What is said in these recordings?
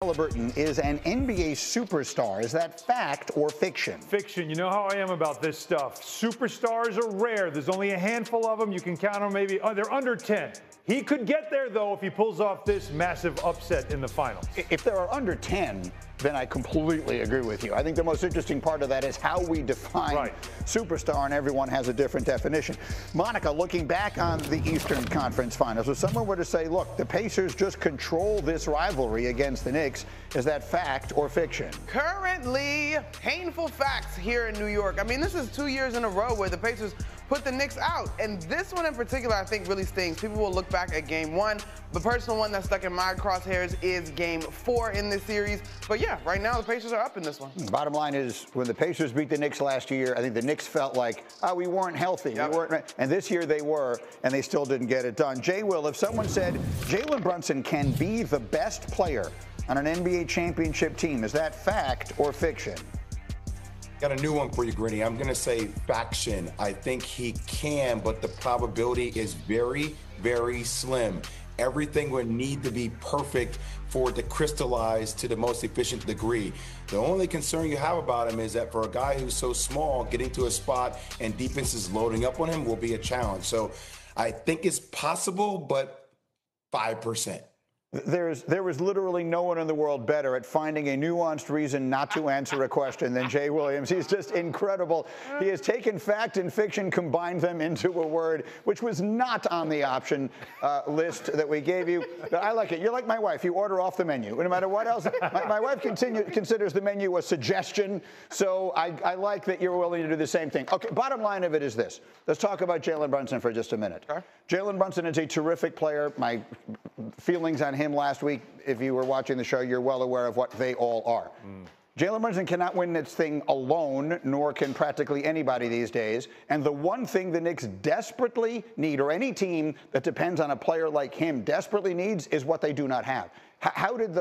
Halliburton is an NBA superstar. Is that fact or fiction? Fiction. You know how I am about this stuff. Superstars are rare. There's only a handful of them. You can count on maybe, they're under 10. He could get there, though, if he pulls off this massive upset in the finals. If there are under 10, then I completely agree with you. I think the most interesting part of that is how we define superstar, and everyone has a different definition. Monica, looking back on the Eastern Conference Finals, if someone were to say, look, the Pacers just control this rivalry against the Knicks, is that fact or fiction? Currently, painful facts here in New York. I mean, this is 2 years in a row where the Pacers put the Knicks out. And this one in particular, I think, really stings. People will look back at Game 1. The personal one that stuck in my crosshairs is Game 4 in this series. But yeah, right now the Pacers are up in this one. Bottom line is, when the Pacers beat the Knicks last year, I think the Knicks felt like, we weren't healthy. Yep. We weren't, and this year they were, and they still didn't get it done. Jay Will, if someone said Jalen Brunson can be the best player on an NBA championship team, is that fact or fiction? Got a new one for you, Gritty. I'm going to say faction. I think he can, but the probability is very, very slim. Everything would need to be perfect for it to crystallize to the most efficient degree. The only concern you have about him is that for a guy who's so small, getting to a spot and defenses loading up on him will be a challenge. So I think it's possible, but 5%. There was literally no one in the world better at finding a nuanced reason not to answer a question than Jay Williams. He's just incredible. He has taken fact and fiction, combined them into a word, which was not on the option list that we gave you. But I like it. You're like my wife. You order off the menu. No matter what else. My wife considers the menu a suggestion, so I like that you're willing to do the same thing. Okay, bottom line of it is this. Let's talk about Jalen Brunson for just a minute. Okay. Jalen Brunson is a terrific player. My feelings on him last week, if you were watching the show, you're well aware of what they all are. Jalen Brunson cannot win this thing alone, nor can practically anybody these days. And the one thing the Knicks desperately need, or any team that depends on a player like him desperately needs, is what they do not have. How did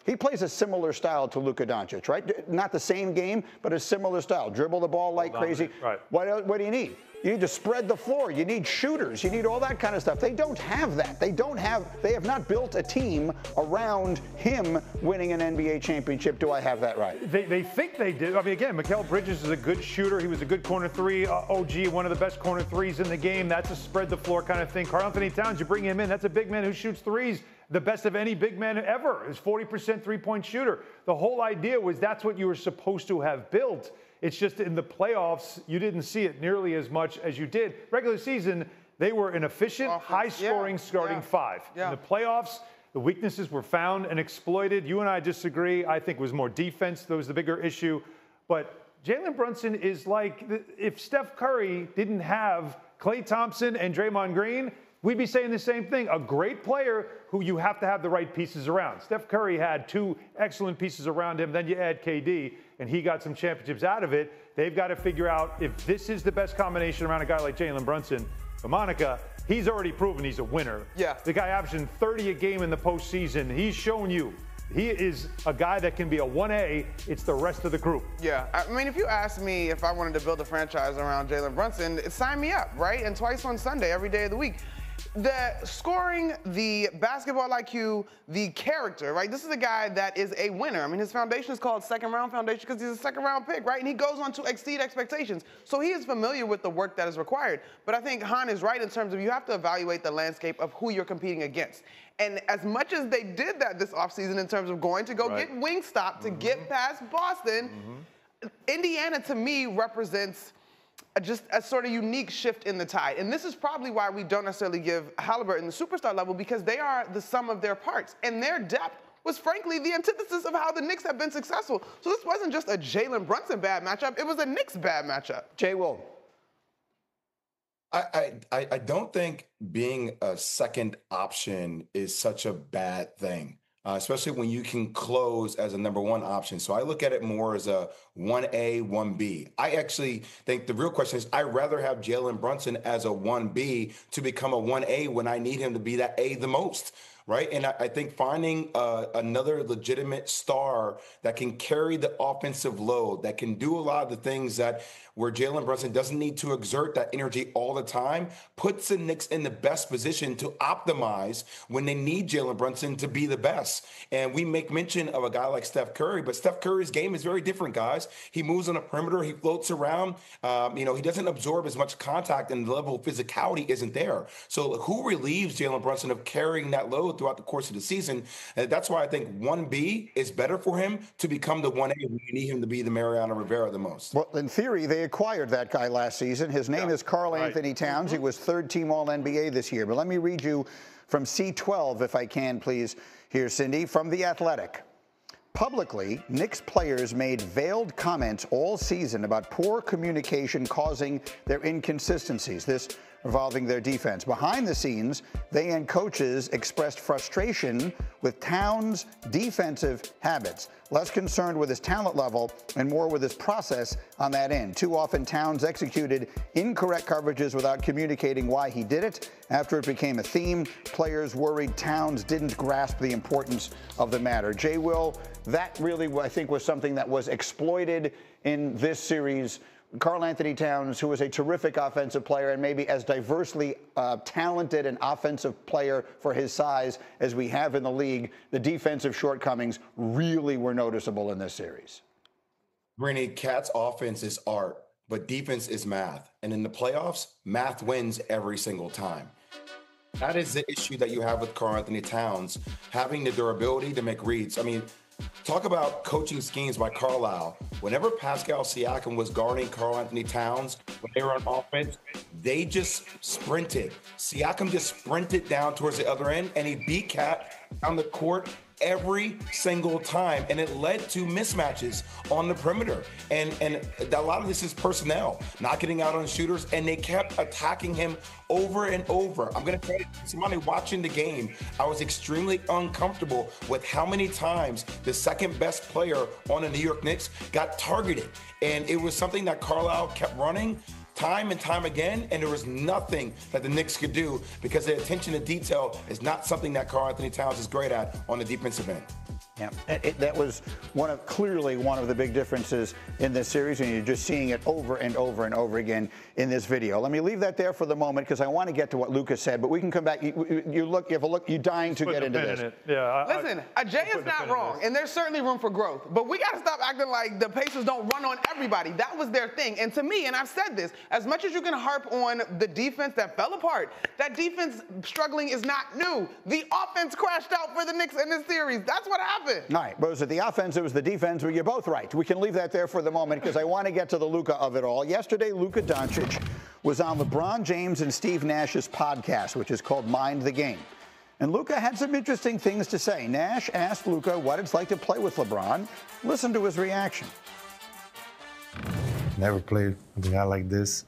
he plays a similar style to Luka Doncic, right? Not the same game, but a similar style. Dribble the ball like crazy. Right. What do you need? You need to spread the floor. You need shooters. You need all that kind of stuff. They don't have that. They have not built a team around him winning an NBA championship. Do I have that right? They think they did. I mean, again, Mikal Bridges is a good shooter. He was a good corner three. OG, one of the best corner threes in the game. That's a spread the floor kind of thing. Karl-Anthony Towns, you bring him in. That's a big man who shoots threes. The best of any big man ever is 40% three-point shooter. The whole idea was that's what you were supposed to have built. It's just in the playoffs, you didn't see it nearly as much as you did. Regular season, they were an efficient, high-scoring starting five. In the playoffs, the weaknesses were found and exploited. You and I disagree. I think it was more defense that was the bigger issue. But Jalen Brunson is like, if Steph Curry didn't have Klay Thompson and Draymond Green, we'd be saying the same thing. A great player who you have to have the right pieces around. Steph Curry had two excellent pieces around him. Then you add KD, and he got some championships out of it. They've got to figure out if this is the best combination around a guy like Jalen Brunson. But Monica, he's already proven he's a winner. Yeah. The guy averaging 30 a game in the postseason. He's shown you. He is a guy that can be a 1A. It's the rest of the group. Yeah. I mean, if you asked me if I wanted to build a franchise around Jalen Brunson, sign me up, right? And twice on Sunday, every day of the week. The scoring, the basketball IQ, the character, right? This is a guy that is a winner. I mean, his foundation is called Second Round Foundation because he's a second-round pick, right? And he goes on to exceed expectations. So he is familiar with the work that is required. But I think Han is right in terms of you have to evaluate the landscape of who you're competing against. And as much as they did that this offseason in terms of going to go get Wingstop to get past Boston, Indiana, to me, represents just a sort of unique shift in the tide. And this is probably why we don't necessarily give Halliburton the superstar level, because they are the sum of their parts. And their depth was, frankly, the antithesis of how the Knicks have been successful. So this wasn't just a Jalen Brunson bad matchup. It was a Knicks bad matchup. Jay Will. I don't think being a second option is such a bad thing. Especially when you can close as a number one option. So I look at it more as a 1A, 1B. I actually think the real question is I'd rather have Jalen Brunson as a 1B to become a 1A when I need him to be that A the most. right? And I think finding another legitimate star that can carry the offensive load, that can do a lot of the things that where Jalen Brunson doesn't need to exert that energy all the time, puts the Knicks in the best position to optimize when they need Jalen Brunson to be the best. And we make mention of a guy like Steph Curry, but Steph Curry's game is very different, guys. He moves on the perimeter, he floats around. He doesn't absorb as much contact, and the level of physicality isn't there. So who relieves Jalen Brunson of carrying that load throughout the course of the season? And that's why I think 1B is better for him to become the 1A when you need him to be the Mariano Rivera the most. Well, in theory, they acquired that guy last season. His name is Karl Anthony Towns. He was third-team All-NBA this year. But let me read you from C12, if I can, please. Here, Cindy, from The Athletic. Publicly, Knicks players made veiled comments all season about poor communication causing their inconsistencies, this involving their defense. Behind the scenes, they and coaches expressed frustration with Towns' defensive habits, less concerned with his talent level and more with his process on that end. Too often, Towns executed incorrect coverages without communicating why he did it. After it became a theme, players worried Towns didn't grasp the importance of the matter. Jay Will, that really, I think, was something that was exploited in this series. Karl Anthony Towns, who was a terrific offensive player and maybe as diversely talented an offensive player for his size as we have in the league, the defensive shortcomings really were noticeable in this series. Greeny, Cat's offense is art, but defense is math. And in the playoffs, math wins every single time. That is the issue that you have with Karl Anthony Towns, having the durability to make reads. I mean, talk about coaching schemes by Carlisle. Whenever Pascal Siakam was guarding Karl Anthony Towns, when they were on offense, they just sprinted. Siakam just sprinted down towards the other end, and he beat Cat on the court every single time, and it led to mismatches on the perimeter. And a lot of this is personnel, not getting out on shooters, and they kept attacking him over and over. I'm going to tell you, somebody watching the game, I was extremely uncomfortable with how many times the second best player on the New York Knicks got targeted. And it was something that Carlisle kept running time and time again, and there was nothing that the Knicks could do because the attention to detail is not something that Karl Anthony Towns is great at on the defensive end. Yeah, that was clearly one of the big differences in this series, and you're just seeing it over and over and over again in this video. Let me leave that there for the moment because I want to get to what Lucas said, but we can come back. You're dying to get into this. Yeah, listen, Jay is not wrong, and there's certainly room for growth, but we got to stop acting like the Pacers don't run on everybody. That was their thing, and to me, and I've said this, as much as you can harp on the defense that fell apart, that defense struggling is not new. The offense crashed out for the Knicks in this series. That's what happened. All right, but was it the offense? It was the defense. Well, you're both right. We can leave that there for the moment because I want to get to the Luka of it all. Yesterday, Luka Doncic was on LeBron James and Steve Nash's podcast, which is called Mind the Game. And Luka had some interesting things to say. Nash asked Luka what it's like to play with LeBron. Listen to his reaction. Never played with a guy like this.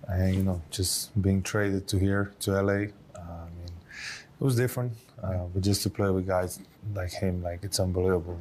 And, just being traded to here, to LA, it was different. But just to play with guys like him, it's unbelievable.